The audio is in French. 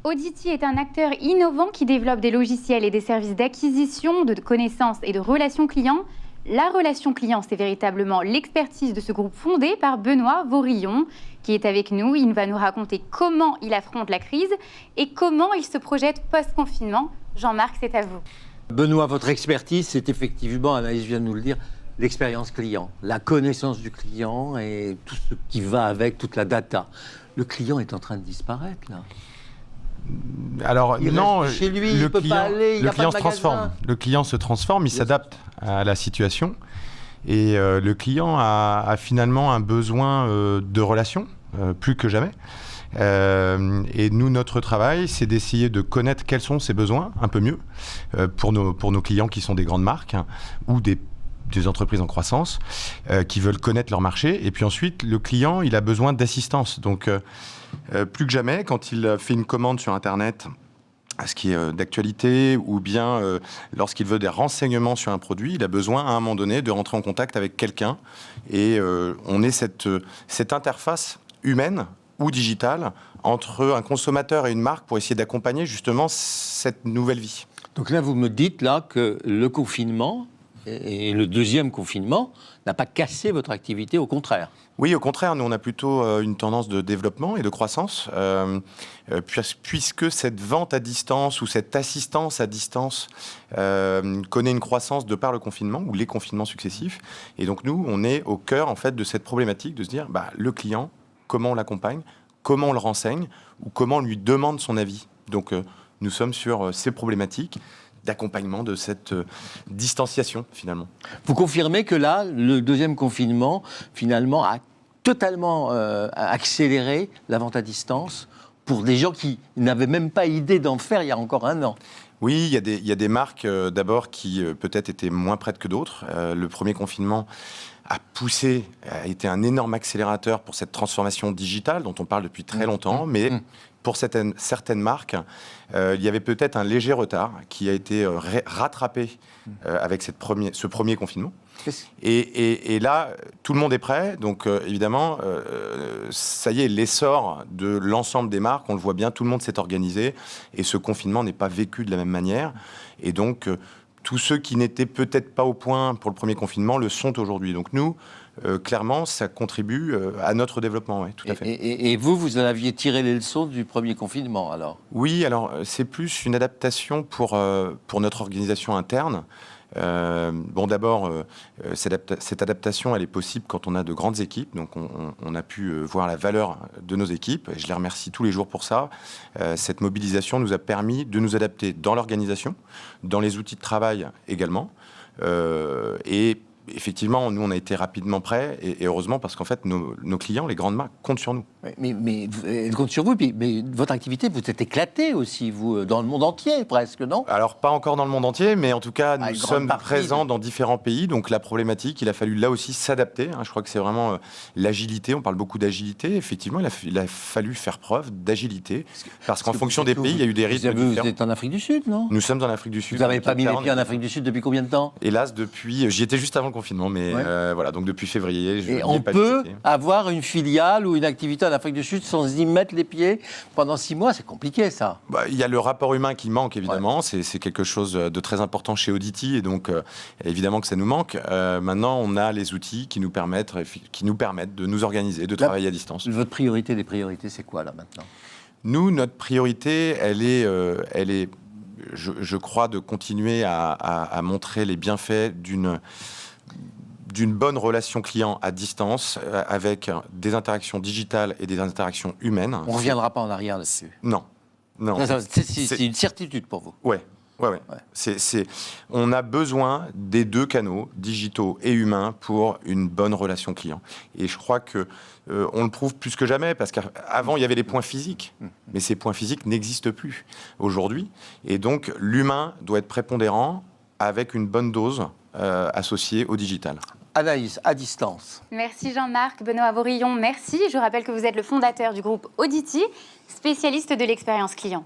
Audity est un acteur innovant qui développe des logiciels et des services d'acquisition, de connaissances et de relations clients. La relation client, c'est véritablement l'expertise de ce groupe fondé par Benoît Vaurillon, qui est avec nous. Il va nous raconter comment il affronte la crise et comment il se projette post-confinement. Jean-Marc, c'est à vous. Benoît, votre expertise, c'est effectivement, Anaïs vient de nous le dire, l'expérience client, la connaissance du client et tout ce qui va avec, toute la data. Le client est en train de disparaître, là. Alors non, chez lui, le il peut client, pas aller, il le y a client pas se de transforme. magasin. Le client se transforme, il s'adapte à la situation. Et le client a finalement un besoin de relation, plus que jamais. Et nous, notre travail, c'est d'essayer de connaître quels sont ses besoins, un peu mieux, pour nos clients qui sont des grandes marques ou des entreprises en croissance qui veulent connaître leur marché. Et puis ensuite, le client, il a besoin d'assistance. Donc, plus que jamais, quand il fait une commande sur Internet, ce qui est d'actualité, ou bien lorsqu'il veut des renseignements sur un produit, il a besoin à un moment donné de rentrer en contact avec quelqu'un. Et on est cette interface humaine ou digitale entre un consommateur et une marque pour essayer d'accompagner justement cette nouvelle vie. Donc là, vous me dites là que le confinement et le deuxième confinement n'a pas cassé votre activité, au contraire. Oui, au contraire, nous on a plutôt une tendance de développement et de croissance, puisque cette vente à distance ou cette assistance à distance connaît une croissance de par le confinement ou les confinements successifs. Et donc nous, on est au cœur en fait de cette problématique de se dire, le client, comment on l'accompagne, comment on le renseigne ou comment on lui demande son avis. Donc nous sommes sur ces problématiques d'accompagnement de cette distanciation, finalement. Vous confirmez que là, le deuxième confinement, finalement, a totalement accéléré la vente à distance pour des gens qui n'avaient même pas idée d'en faire il y a encore un an. Oui, il y a des marques, d'abord, qui peut-être étaient moins prêtes que d'autres. Le premier confinement a été un énorme accélérateur pour cette transformation digitale dont on parle depuis très longtemps, mais pour certaines marques, il y avait peut-être un léger retard qui a été rattrapé avec ce premier confinement. Et là, tout le monde est prêt. Donc, évidemment, ça y est, l'essor de l'ensemble des marques, on le voit bien, tout le monde s'est organisé. Et ce confinement n'est pas vécu de la même manière. Et donc, tous ceux qui n'étaient peut-être pas au point pour le premier confinement le sont aujourd'hui. Donc, nous, clairement, ça contribue à notre développement, oui, tout à fait. Et vous en aviez tiré les leçons du premier confinement, alors ? Oui, alors, c'est plus une adaptation pour notre organisation interne. D'abord, cette adaptation, elle est possible quand on a de grandes équipes. Donc, on a pu voir la valeur de nos équipes. Et je les remercie tous les jours pour ça. Cette mobilisation nous a permis de nous adapter dans l'organisation, dans les outils de travail également. Et effectivement, nous, on a été rapidement prêts. Et heureusement, parce qu'en fait, nos clients, les grandes marques, comptent sur nous. Mais elles comptent sur vous. Mais votre activité, vous êtes éclaté aussi, vous, dans le monde entier, presque, non ? Alors, pas encore dans le monde entier, mais en tout cas, nous sommes présents de... dans différents pays. Donc, la problématique, il a fallu là aussi s'adapter. Je crois que c'est vraiment l'agilité. On parle beaucoup d'agilité. Effectivement, il a fallu faire preuve d'agilité. Parce qu'en fonction des pays, il y a eu des rythmes différents. Vous êtes en Afrique du Sud, non ? Nous sommes en Afrique du Sud. Vous n'avez pas mis les pieds en Afrique du Sud depuis combien de temps ? Hélas, j'y étais juste avant le confinement, mais voilà, donc depuis février, Et on peut avoir une filiale ou une activité en Afrique du Sud sans y mettre les pieds pendant 6 mois, c'est compliqué ça. Il y a le rapport humain qui manque évidemment, c'est quelque chose de très important chez Audity et donc évidemment que ça nous manque. Maintenant, on a les outils qui nous permettent de nous organiser, de travailler à distance. Votre priorité des priorités, c'est quoi là maintenant ? Nous, notre priorité, elle est je crois, de continuer à montrer les bienfaits d'une bonne relation client à distance avec des interactions digitales et des interactions humaines. On ne reviendra pas en arrière là-dessus. Non. C'est une certitude pour vous. Ouais. On a besoin des deux canaux, digitaux et humains, pour une bonne relation client. Et je crois que on le prouve plus que jamais, parce qu'avant, il y avait des points physiques, mais ces points physiques n'existent plus aujourd'hui. Et donc, l'humain doit être prépondérant avec une bonne dose associée au digital. Anaïs, à distance. Merci Jean-Marc. Benoît Vaurillon, merci. Je rappelle que vous êtes le fondateur du groupe Audity, spécialiste de l'expérience client.